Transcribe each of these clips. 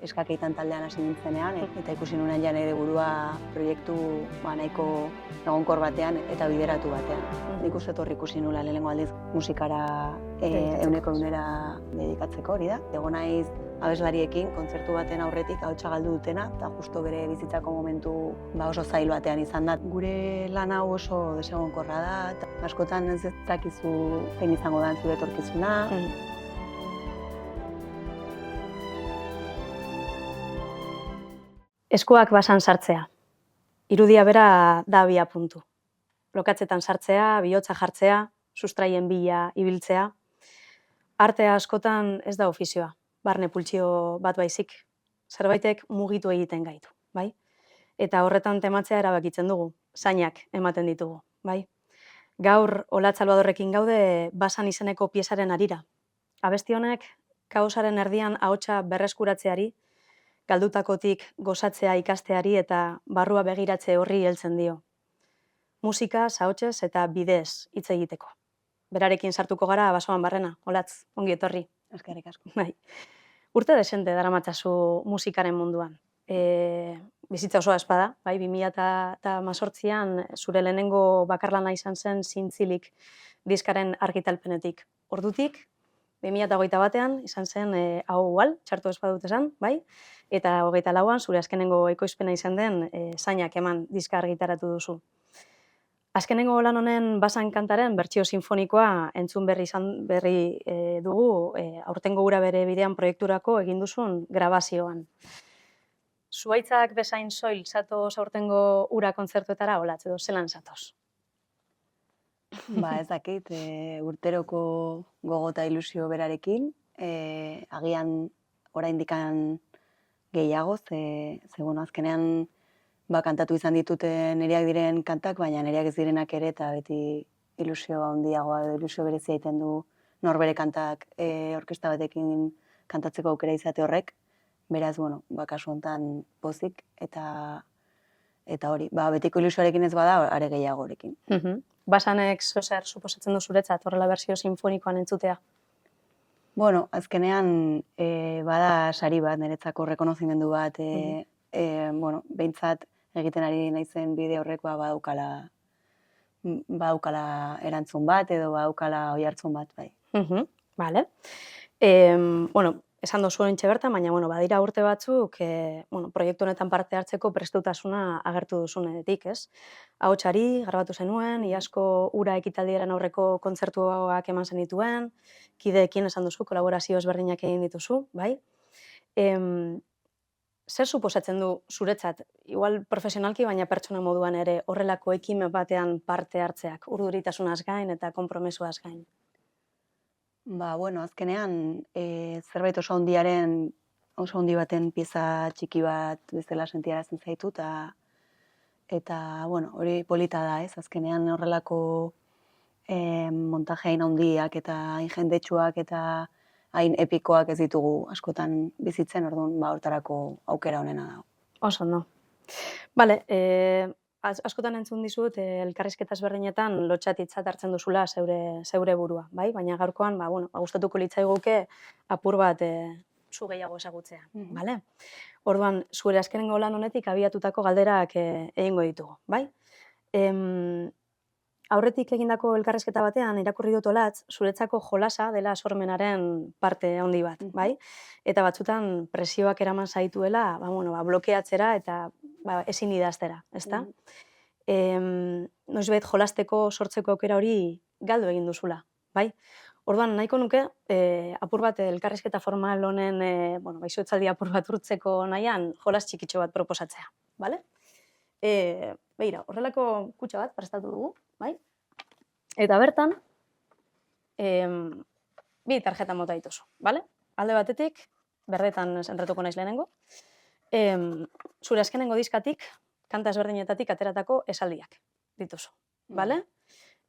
eskakeitan taldean hasi nintzenean, eta ikusi nuenean ja nire burua proiektu nahiko egonkor batean eta bideratu batean. Nik uste hor ikusi nula lehenengo aldiz musikara ehuneko ehunera dedikatzeko hori da. Ego naiz abeslariekin kontzertu baten aurretik ahotsa galdu dutena, eta justo bere bizitzako momentu oso zail batean izan da. Gure lan hau oso desegonkorra da, eta askotan ez dakizu zein izango da zure etorkizuna. Eskuak basan sartzea. Irudia bera da abia puntu. Lokatzetan sartzea, bihotza jartzea, sustraien bila ibiltzea. Artea askotan ez da ofizioa, barne pultsio bat baizik. Zerbaitek mugitu egiten gaitu, bai? Eta horretan tematzea erabakitzen dugu, zainak ematen ditugu, bai? Gaur Olatz Salvadorrekin gaude Basan izeneko piezaren harira. Abesti honek kaosaren erdian ahotsa berreskuratzeari, galdutakotik gozatzea ikasteari eta barrua begiratze horri heltzen dio. Musika, ahotsez eta bidez hitz egiteko. Berarekin sartuko gara basoan barrena, Olatz, ongi etorri. Eskerrik asko. Bai. Urte desente daramatzazu musikaren munduan. Bizitza osoa espada, bai, 2018an zure lehenengo bakarlana izan zen Zintzilik diskaren argitalpenetik. Ordutik, 2021an izan zen hau igual, txarto ez badut esan, bai? Eta 24an zure azkenengo ekoizpena izan den Zainak eman diska argitaratu duzu. Azkenengo lan honen Basan kantaren bertsio sinfonikoa entzun berri dugu aurtengo ura bere bidean proiekturako egin duzun grabazioan. Zuhaitzak bezain soil zatoz aurtengo ura kontzertuetara, Olatz, edo zelan zatoz? Ez dakit, urteroko gogota ilusio berarekin, agian oraindikan gehiago, ze azkenean kantatu izan ditute nereak diren kantak, baina nereak ez direnak ere, eta beti ilusio handiagoa, ilusio berezia egiten du norbere kantak orkestra batekin kantatzeko aukera izate horrek, beraz, kasu honetan pozik, eta hori, betiko ilusioarekin ez bada, are gehiagorekin. Basanek zer suposatzen du zuretzat, horrela bersio sinfonikoan entzutea? Azkenean, bada sari bat, niretzako rekonozimendu bat, behintzat egiten ari naizen bide horrek badaukala erantzun bat, edo badaukala oihartzun bat, bai. Bale. Esan dozu oraintxe bertan, baina badira urte batzuk proiektu honetan parte hartzeko prestutasuna agertu duzunetik, ez? Ahotsari grabatu zenuen, iazko ura ekitaldiaren aurreko kontzertuak eman zenituen, kideekin esan duzu, kolaborazio ezberdinak egin dituzu, bai? Zer suposatzen du zuretzat, igual profesionalki, baina pertsona moduan ere horrelako ekimen batean parte hartzeak, urduritasunaz gain eta konpromesuaz gain? Azkenean, zerbait oso handi baten pieza txiki bat bezala sentiarazten zaitu, eta hori polita da, ez? Azkenean horrelako montaje hain handiak eta hain jendetsuak eta hain epikoak ez ditugu askotan bizitzen, orduan hortarako aukera honena dago. Oso ondo. Bale, askotan entzun dizut, elkarrizketa ezberdinetan lotxatitzat hartzen duzula zeure burua, bai? Baina gaurkoan, gustatuko litzaiguke apur bat zu gehiago ezagutzea, bale? Orduan, zure azkenengo lan honetik abiatutako galderak egingo ditugu, bai? Aurretik egindako elkarrizketa batean irakurri dut, Olatz, zuretzako jolasa dela sormenaren parte handi bat, bai? Eta batzutan presioak eraman zaituela, blokeatzera eta ezin idaztera, ezta? Noizbait jolasteko sortzeko aukera hori galdu egin duzula, bai? Orduan, nahiko nuke, apur bat elkarrizketa formal honen, baizuetzaldi apur bat urtzeko nahian, jolas txikitxo bat proposatzea, bale? Begira, horrelako kutxa bat prestatu dugu, bai? Eta bertan, bi tarjeta mota dituzu, bale? Alde batetik, berdetan zentratuko naiz lehenengo, zure azkenengo diskatik, kanta ezberdinetatik ateratako esaldiak dituzu, bale?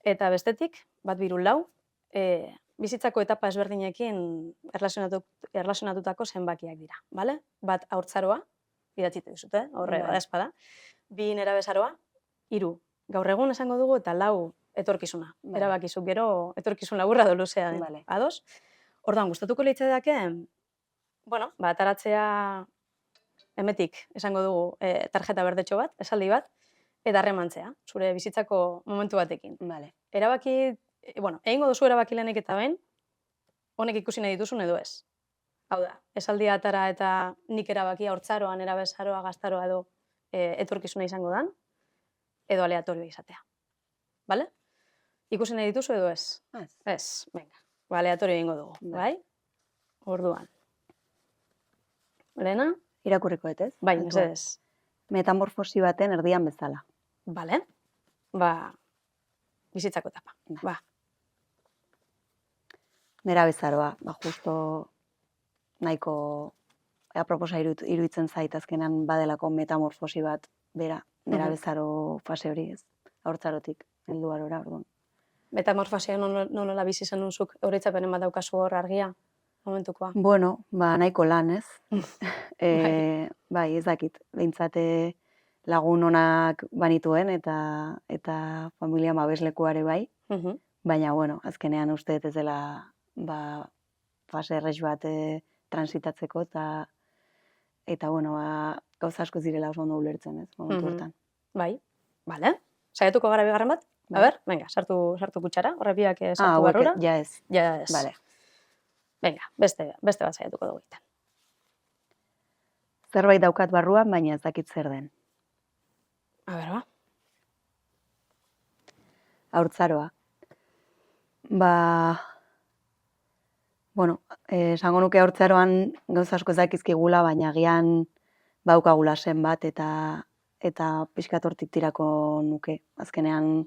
Eta bestetik, 1-2-4, bizitzako etapa ezberdinekin erlazionatutako zenbakiak dira, bale? Bat haurtzaroa, idatzite dizute, horre bada, 2 nerabezaroa, 3 gaur egun esango dugu, eta 4 etorkizuna. Erabakizu, gero etorkizun laburra edo luzea den. Ados? Orduan, gustatuko litzaidake, ataratzea hemetik esango dugu tarjeta berdetxo bat, esaldi bat, eta harremantzea, zure bizitzako momentu batekin. Vale. Erabaki, egingo duzu erabaki lehenik eta behin, honek ikusi nahi dituzun edo ez. Hau da, esaldia atara eta nik erabakia haurtzaroa, nerabezaroa, gaztaroa edo etorkizuna izango dan, edo aleatorioa izatea. Bale? Ikusi nahi dituzu edo ez? Ez. Ez, venga. Aleatorio egingo dugu, bai? Orduan. Lehena? Irakurriko ez? Bai, mesedez. Metamorfosi baten erdian bezala. Bale? Bizitzako etapa. Ba. Nerabezaroa, justo nahiko aproposa iruditzen zait azkenan badelako metamorfosi bat bera, nerabezaro fase hori ez, haurtzarotik, heldu arora, orduan. Metamorfosia nola bizi zenun zuk, oroitzapenen bat daukazu hor argia, momentukoa? Bueno, naiko lan, ez? Bai, ez dakit, behintzate lagun onak banituen eta familia babeslekuare bai, baina, bueno, azkenean uste ez dela fase errex bat transitatzeko eta bueno, gauza asko zirela oso ondo ulertzen, ez, momentu hortan. Bai, bale. Saiatuko gara bigarren bat? A ber, venga, sartu kutxara, horrepiak sartu barrura. Ja ez. Ja ez. Vale. Venga, beste bat saiatuko dugu egiten. Zerbait daukat barruan, baina ez dakit zer den. A ber, ba. Haurtzaroa. Bueno, esango nuke haurtzaroan gauza asko ez dakizkigula, baina agian baukagula zen bat eta pixkat hortik tirako nuke. Azkenean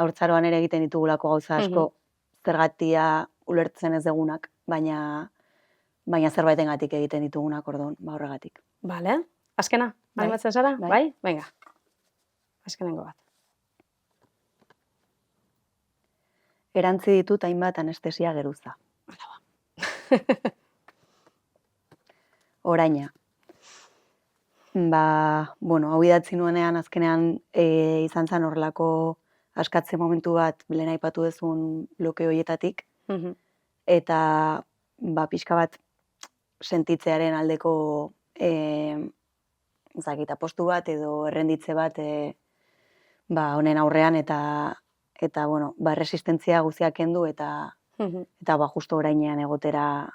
haurtzaroan ere egiten ditugulako gauza asko zergatia ulertzen ez degunak, baina zerbaitengatik egiten ditugunak orduan, horregatik. Bale, azkena, animatzen zara? Bai? Venga, azkenengo bat. Erantzi ditut hainbat anestesia geruza. Oraina. Hau idatzi nuenean azkenean izan zen horrelako askatze momentu bat lehen aipatu duzun bloke horietatik, eta pixka bat sentitzearen aldeko apostu bat edo errenditze bat honen aurrean eta resistentzia guztiak kendu eta justo orainean egotera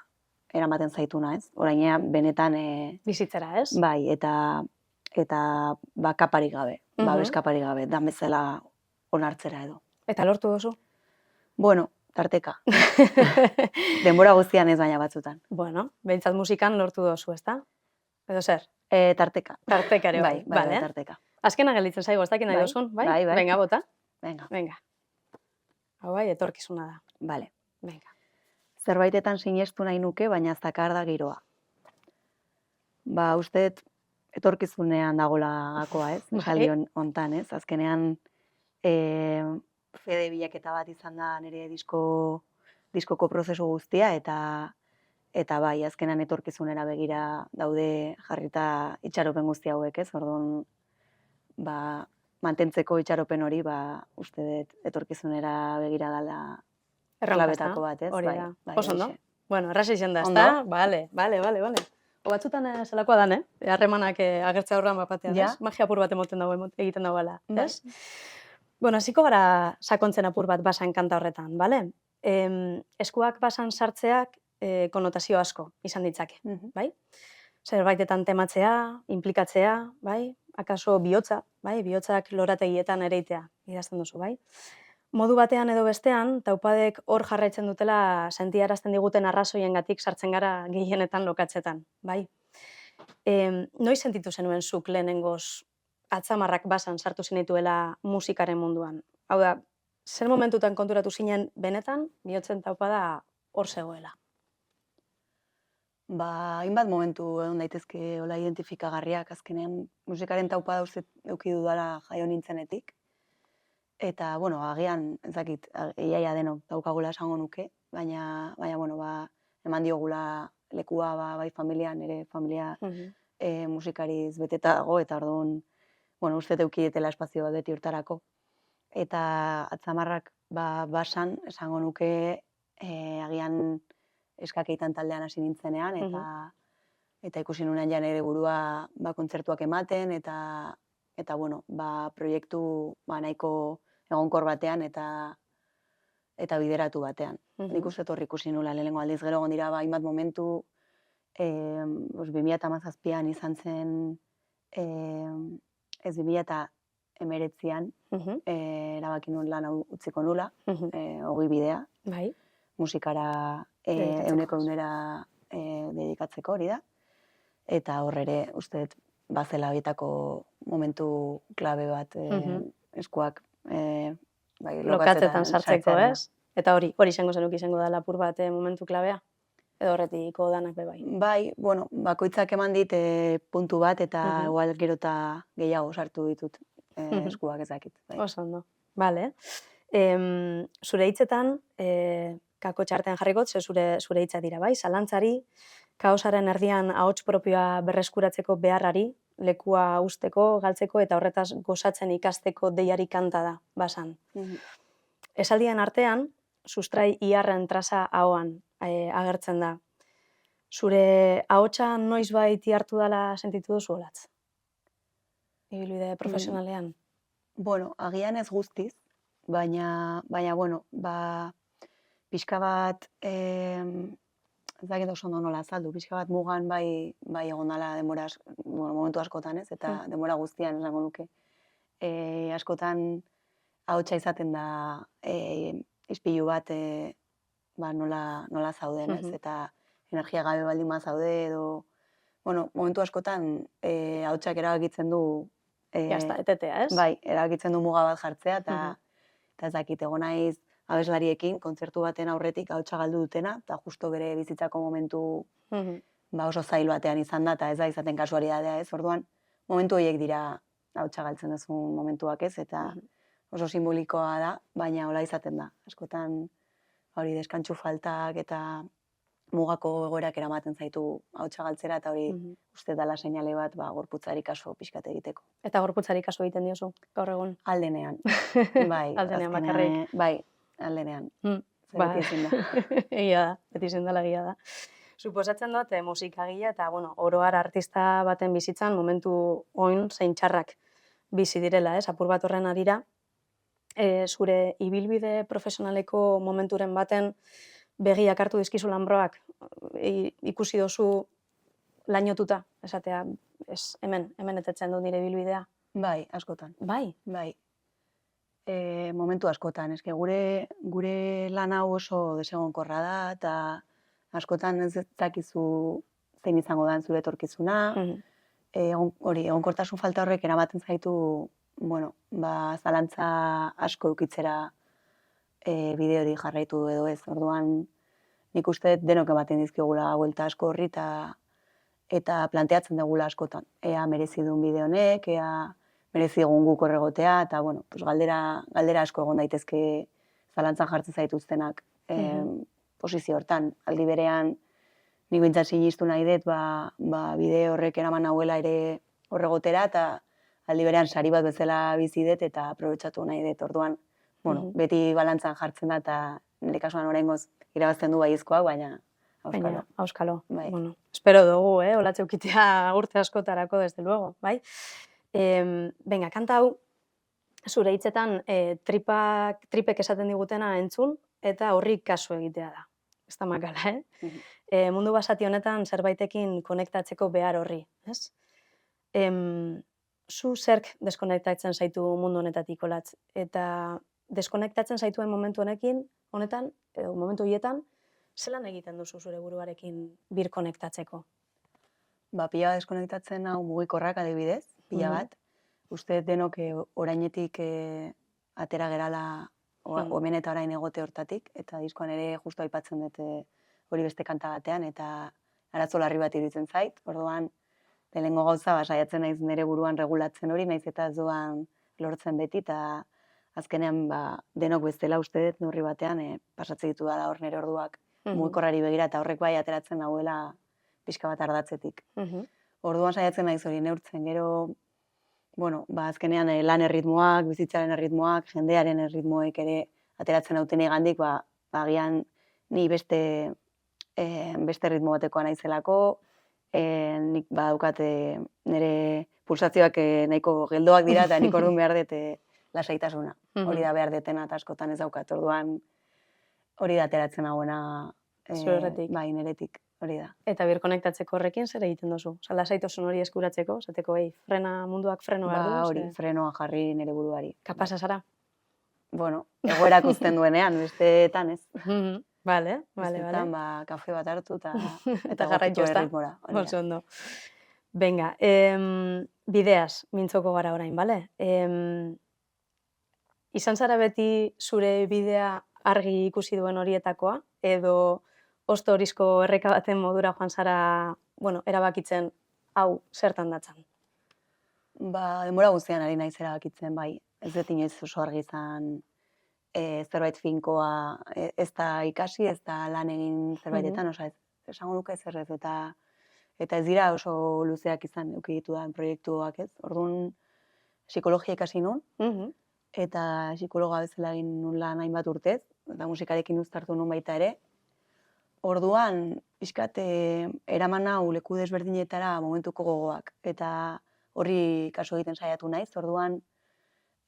eramaten zaituna, ez? Orainean benetan bizitzera, ez? Bai, eta kaparik gabe, babes kaparik gabe, dan bezala onartzera edo. Eta lortu duzu? Bueno, tarteka. Denbora guztian ez baina batzutan. Bueno, behintzat musikan lortu duzu, ezta? Edo zer? Tarteka. Tarteka ere bai. Bai, tarteka. Azkena gelditzen zaigu, ez dakit nahi duzun, bai? Bai. Venga, bota. Venga. Hau bai, etorkizuna da. Bale. Venga. Zerbaitetan sinestu nahi nuke, baina ez dakar da giroa. Uste etorkizunean dagoela gakoa, ez? Esaldi hontan, ez? Azkenean fede bilaketa bat izan da nire diskoko prozesu guztia, eta bai, azkenan etorkizunera begira daude jarrita itxaropen guzti hauek, ez? Orduan, mantentzeko itxaropen hori, uste dut etorkizunera begira dela klabetako bat, ez? Hori da. Oso, no? Bueno, erraz izan da, ezta? Bale. Batzutan zelakoa dan, harremanak agertzea aurran bapatean, ez? Magia apur bat egiten dagoela, ez? Bueno, hasiko gara sakontzen apur bat basan kanta horretan, bale? Eskuak basan sartzeak konotazio asko izan ditzake, bai? Zerbaitetan tematzea, implikatzea, bai? Akaso bihotza, bai? Bihotzak lorategietan ereitea, idazten duzu, bai? Modu batean edo bestean, taupadek hor jarraitzen dutela sentiarazten diguten arrazoiengatik sartzen gara gehienetan lokatzetan, bai? Noiz sentitu zenuen zuk lehenengoz atzamarrak basan sartu zenituela musikaren munduan? Hau da, zer momentutan konturatu zinen benetan, bihotzen taupada hor zegoela? Hainbat momentu egon daitezke hola identifikagarriak, azkenean musikaren taupada uste eduki dudala jaio nintzenetik. Eta, bueno, agian, ez dakit, iaia denok daukagula esango nuke, baina eman diogula lekua bai familian, nire familia musikariz beteta dago, eta orduan, uste edukietela espazio bat beti hortarako. Eta atzamarrak basan, esango nuke, agian eskakeitan taldean hasi nintzenean, eta ikusi nuenean ja nire burua kontzertuak ematen, eta bueno, proiektu nahiko egonkor batean eta bideratu batean. Nik uste hor ikusi nula lehenengo aldiz, gero egon dira hainbat momentu, 2017an izan zen, ez 2019an, erabaki nuen lan hau utziko nula, hogei bidea, Bai. musikara Dedikatzeko. 100% dedikatzeko hori da. Eta hor ere, uste dut, bazela horietako momentu klabe bat eskuak Lokatzetan sartzeko, ez? Eta hori izango da lapur bat momentu klabea? Edo horretiko danak bai? Bai, bueno, bakoitzak eman dit puntu bat, eta igual gero eta gehiago sartu ditut eskuak ezakit. Oso ondo, bale. Zure hitzetan, kako txartean jarriko, ze zure hitza dira, bai? Zalantzari, kaosaren erdian ahots propioa berreskuratzeko beharrari, lekua usteko, galtzeko eta horretaz gozatzen ikasteko deiari kanta da, basan. Esaldien artean, sustrai iarren traza ahoan agertzen da. Zure ahotsa noizbait hartu dela sentitu duzu olatz? Ibilbide profesionalean? Bueno, agian ez guztiz, baina bueno, pixka bat, ez dakit oso ondo nola azaldu, pixka bat mugan bai egon dela momentu askotan, ez? Eta denbora guztian esango nuke. Askotan ahotsa izaten da ispilu bat nola zauden, ez? Eta energia gabe baldin zaude edo, bueno, momentu askotan ahotsak erabakitzen du Jazta, etetea, ez? Bai, erabakitzen du muga bat jartzea, eta ez dakit, egon naiz abeslariekin, kontzertu baten aurretik ahotsa galdu dutena, eta justo bere bizitzako momentu oso zail batean izan da, eta ez da izaten kasualitatea, ez? Orduan, momentu horiek dira ahotsa galtzen duzun momentuak, ez? Eta oso simbolikoa da, baina hola izaten da. Askotan hori deskantsu faltak eta mugako egoerak eramaten zaitu ahotsa galtzera, eta hori uste dela seinale bat gorputzari kaso pixkat egiteko. Eta gorputzari kaso egiten diozu, gaur egun? Aldenean. Bai, aldenean bakarrik. Bai, aldenean. Beti ezin da. Egia da, beti ezin dela egia da. Suposatzen dut, musikagile eta, oroar artista baten bizitzan momentu oin zein txarrak bizi direla, ez? Apur bat horren arira, zure ibilbide profesionaleko momenturen baten begiak hartu dizkizu lanbroak, ikusi dozu lainotuta, esatea, hemen etetzen du nire ibilbidea. Bai, askotan. Bai? Bai. Momentu askotan, eske gure lan hau oso desegonkorra da, eta askotan ez dakizu zein izango da zure etorkizuna, egonkortasun falta horrek eramaten zaitu, zalantza asko eukitzera bide hori jarraitu edo ez. Orduan, nik uste denok ematen dizkigula buelta asko horri, eta planteatzen dugula askotan. Ea merezi duen bide honek, ea merezi egun guk horregotea, eta galdera asko egon daitezke zalantzan jartzen zaituztenak posizio hortan. Aldi berean, nik bintzat sinistu nahi dut, bide horrek eraman nahuela ere horregotera, eta aldi berean sari bat bezala bizi dut, eta aprobetxatu nahi dut. Orduan, beti balantzan jartzen da, eta nire kasuan oraingoz irabazten du baiezkoak, baina auskalo. Bai. Espero dugu, olatze ukitea urte askotarako, desde luego, bai? Venga, kanta hau, zure hitzetan tripek esaten digutena entzun, eta horri kasu egitea da. Ez da makala, mundu basati honetan zerbaitekin konektatzeko behar horri, ez? Zu zerk deskonektatzen zaitu mundu honetatik, olatz? Eta deskonektatzen zaituen momentu honetan, edo momentu horietan, zelan egiten duzu zure buruarekin birkonektatzeko? Pila deskonektatzen hau mugikorrak adibidez, pila bat. Uste denok orainetik atera gerala omen eta orain egote hortatik, eta diskoan ere justu aipatzen dut hori beste kanta batean, eta arazo larri bat iruditzen zait. Orduan, lehenengo gauza saiatzen naiz nire buruan regulatzen hori, naiz eta ez doan lortzen beti, eta azkenean denok bestela uste dut neurri batean pasatzen ditu dala hor nire orduak mugikorrari begira, eta horrek bai ateratzen nahuela pixka bat ardatzetik. Orduan saiatzen naiz hori neurtzen, gero, azkenean lan erritmoak, bizitzaren erritmoak, jendearen erritmoek ere ateratzen nauten egandik, agian ni beste ritmo batekoa naizelako, nik badaukat nire pulsazioak nahiko geldoak dira, eta nik orduan behar dut lasaitasuna. Hori da behar detena, eta askotan ez daukat. Orduan hori da ateratzen hauena Zuretik. bai, niretik, hori da. Eta birkonektatzeko horrekin zer egiten duzu? Osa, lasaitasun hori eskuratzeko, esateko, munduak freno behar du? Hori, frenoa jarri nire buruari. Kapasa zara? Bueno, egoerak uzten duenean, besteetan ez. Bale. Besteetan, kafe bat hartu Eta jarraitu, ezta? erritmora. Oso ondo. Venga, bideaz mintzoko gara orain, bale? Izan zara beti zure bidea argi ikusi duen horietakoa, edo osto horizko erreka baten modura joan zara, erabakitzen hau zertan datzan? Denbora guztian ari naiz erabakitzen, bai. Ez dut inoiz oso argi izan zerbait finkoa ez da ikasi, ez da lan egin zerbaitetan, osa ez esango nuke zer ez, eta ez dira oso luzeak izan eduki ditudan proiektuak, ez? Orduan, psikologia ikasi nun, eta psikologa bezala egin nun lan hainbat urtez, eta musikarekin uztartu nun baita ere. Orduan, pixkat eraman hau leku desberdinetara momentuko gogoak, eta horri kasu egiten saiatu naiz. Orduan,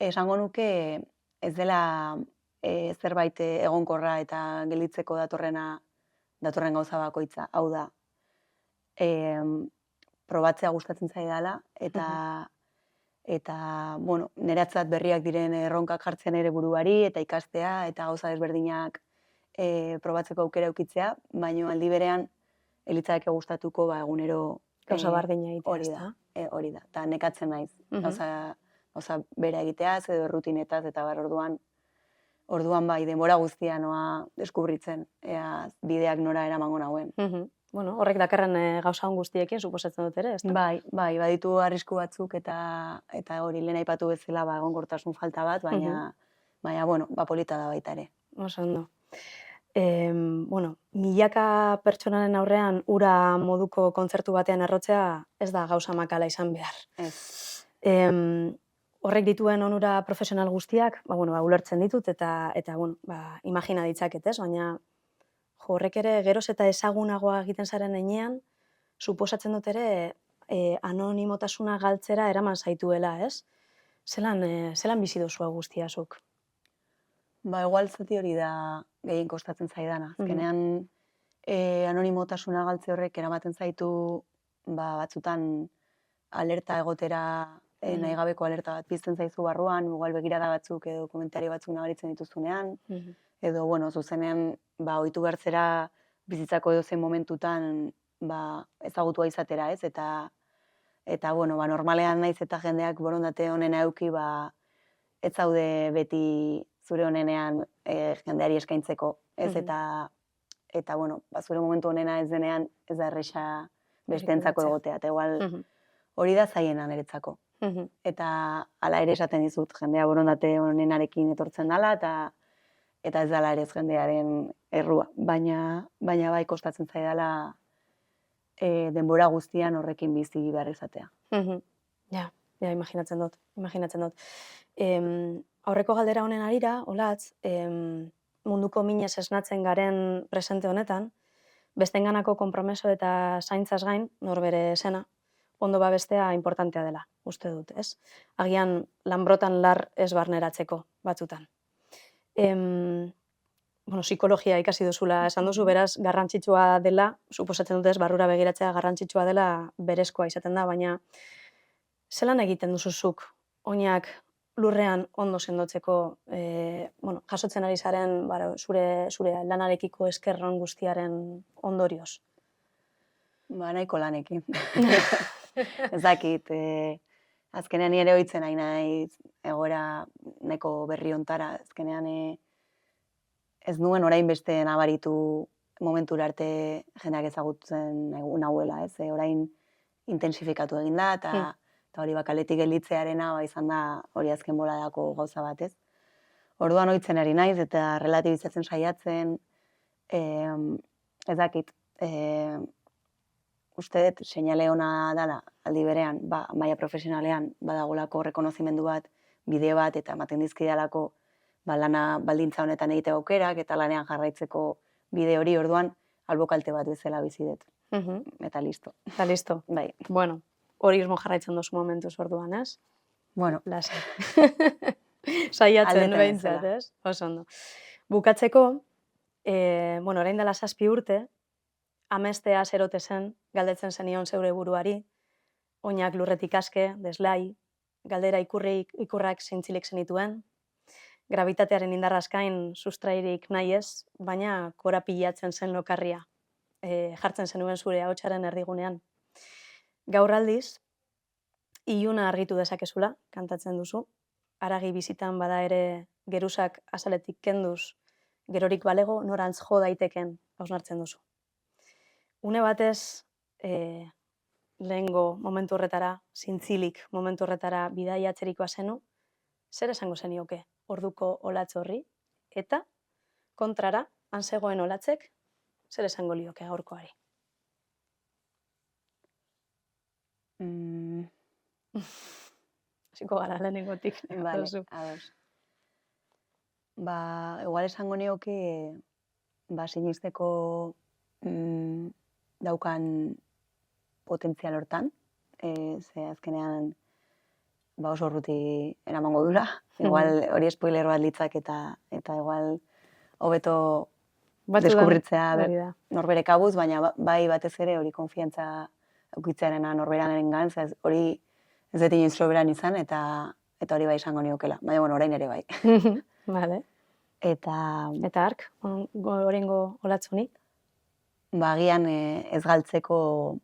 esango nuke ez dela zerbait egonkorra eta gelditzeko datorren gauza bakoitza. Hau da, probatzea gustatzen zaidala, eta niretzat berriak diren erronkak jartzen ere buruari, eta ikastea, eta gauza desberdinak probatzeko aukera eukitzea, baina aldi berean elitzadeke gustatuko egunero Gauza bardina egitea, hori da, hori da, eta nekatzen naiz. Gauza bera egiteaz edo errutinetaz, eta orduan bai, denbora guztia noa deskubritzen, bideak nora eramango nauen. Horrek dakarren gauza on guztiekin, suposatzen dut ere, ezta? Bai, baditu arrisku batzuk, eta hori lehen aipatu bezala egonkortasun falta bat, baina polita da baita ere. Oso ondo. Milaka pertsonaren aurrean ura moduko kontzertu batean errotzea ez da gauza makala izan behar. Ez. Horrek dituen onura profesional guztiak, ulertzen ditut eta imagina ditzaket, ez? Baina horrek ere geroz eta ezagunagoa egiten zaren heinean, suposatzen dut ere anonimotasuna galtzera eraman zaituela, ez? Zelan bizi duzua guztia zuk? Igual zati hori da gehien kostatzen zaidana. Azkenean anonimotasuna galtze horrek eramaten zaitu batzutan alerta egotera, nahi gabeko alerta bat pizten zaizu barruan, igual begirada batzuk edo komentario batzuk nabaritzen dituzunean, edo zuzenean ohitu bertzera bizitzako edozein momentutan ezagutua izatera, ez? Eta normalean naiz eta jendeak borondate onena eduki, ez zaude beti zure onenean jendeari eskaintzeko, ez? Eta zure momentu onena ez denean ez da erresa besteentzako egotea, eta igual hori da zaiena niretzako. Eta hala ere esaten dizut, jendea borondate onenarekin etortzen dela, eta ez dela ere jendearen errua. Baina bai kostatzen zaidala denbora guztian horrekin bizi behar izatea. Ja, imaginatzen dut. Aurreko galdera honen arira, Olatz, munduko minez esnatzen garen presente honetan, bestenganako konpromeso eta zaintzaz gain, norbere esena, ondo babestea importantea dela, uste dut, ez? Agian lanbrotan lar ez barneratzeko batzutan. Psikologia ikasi duzula esan duzu, beraz, garrantzitsua dela, suposatzen dut ez, barrura begiratzea garrantzitsua dela berezkoa izaten da, baina zelan egiten duzuzuk oinak lurrean ondo sendotzeko, jasotzen ari zaren zure lanarekiko eskerron guztiaren ondorioz? Nahiko lanekin. Ez dakit, azkenean ere ohitzen nahi naiz egoera nahiko berri ontara, azkenean ez nuen orain beste nabaritu momentura arte jendeak ezagutzen nahuela, ez? Orain intensifikatu egin da, eta hori kaletik gelditzearena izan da hori azken boladako gauza bat, ez? Orduan ohitzen ari naiz eta relatibizatzen saiatzen, ez dakit, uste dut seinale ona dela aldi berean, maila profesionalean badagolako rekonozimendu bat, bide bat, eta ematen dizkidalako lana baldintza honetan egiteko aukerak eta lanean jarraitzeko bide hori, orduan albo kalte bat bezala bizi dut. eta listo. Eta listo. Bai, Bueno, hori irmo jarraitzen duzu momentuz orduan, ez? bueno, Lasai. Saiatzen Aldeten behintzat, bezala. ez? Oso ondo. Bukatzeko, bueno, orain dela 7 urte, amestea zerote zen, galdetzen zenion zeure buruari, oinak lurretik aske, deslai, galdera ikurrak zintzilik zenituen, gravitatearen indarrazkain sustrairik nahi ez, baina korapilatzen zen lokarria, jartzen zenuen zure ahotsaren erdigunean. Gaur aldiz, iluna argitu dezakezula, kantatzen duzu, haragi bizitan bada ere geruzak azaletik kenduz, gerorik balego norantz jo daiteken hausnartzen duzu. Une batez, lehengo momentu horretara, zintzilik momentu horretara bidaiatzerikoa zenu, zer esango zenioke orduko olatz horri, eta kontrara, han zegoen olatzek, zer esango lioke gaurkoari. Hasiko gara lehenengotik. Vale, ados. Igual esango nioke, sinisteko daukan potentzial hortan, ze azkenean oso urruti eramango dura. Igual hori spoiler bat litzak eta igual hobeto deskubritzea norbere kabuz, baina bai batez ere hori konfiantza aukitzearena norberanengan, ze hori ez dut inoiz soberan izan eta hori bai esango niokela. Baina, bueno, orain ere bai. Vale. Eta ark, oraingo olatzunik? Agian ez galtzeko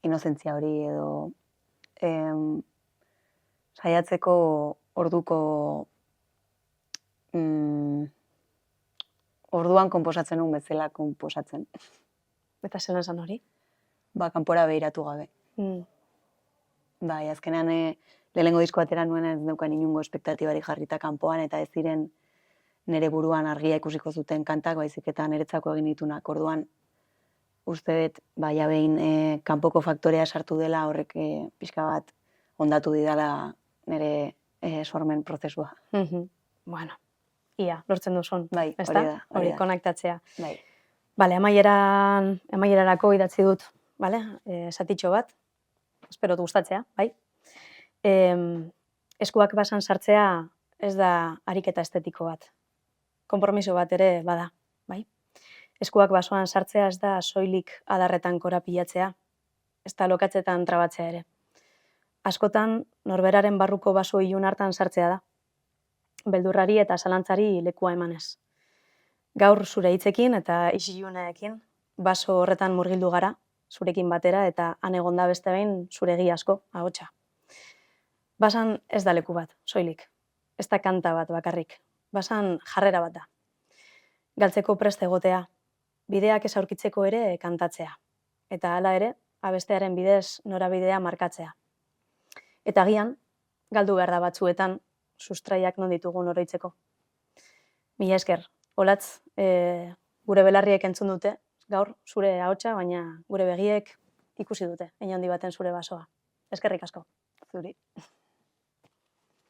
inozentzia hori edo saiatzeko orduko orduan konposatzen nuen bezala konposatzen. Eta zer esan hori? Kanpora behiratu gabe. Bai, azkenean lehenengo disko atera nuen ez neukan inungo espektatibari jarrita kanpoan eta ez ziren nire buruan argia ikusiko zuten kantak, baizik eta niretzako egin ditunak. Orduan, uste dut, ja behin kanpoko faktorea sartu dela horrek pixka bat ondatu didala nire sormen prozesua. Bueno, ia, lortzen duzun. Bai, hori da. Hori, konektatzea. Bai. Bale, amaierarako idatzi dut, bale, satitxo bat, espero gustatzea, bai. Eskuak basan sartzea ez da ariketa estetiko bat. Konpromiso bat ere bada, bai. Eskuak basoan sartzea ez da soilik adarretan korapilatzea, ez da lokatzetan trabatzea ere. Askotan, norberaren barruko baso ilun hartan sartzea da, beldurrari eta zalantzari lekua emanez. Gaur zure hitzekin eta isiluneekin, baso horretan murgildu gara, zurekin batera eta han egonda beste behin zure egiazko ahotsa. Basan ez da leku bat, soilik. Ez da kanta bat bakarrik. Basan jarrera bat da. Galtzeko prest egotea, bideak ez aurkitzeko ere kantatzea. Eta hala ere, abestearen bidez norabidea markatzea. Eta agian, galdu behar da batzuetan, sustraiak non ditugun oroitzeko. Mila esker, olatz, gure belarriek entzun dute, gaur zure ahotsa, baina gure begiek ikusi dute, handi baten zure basoa. Eskerrik asko. Zuri.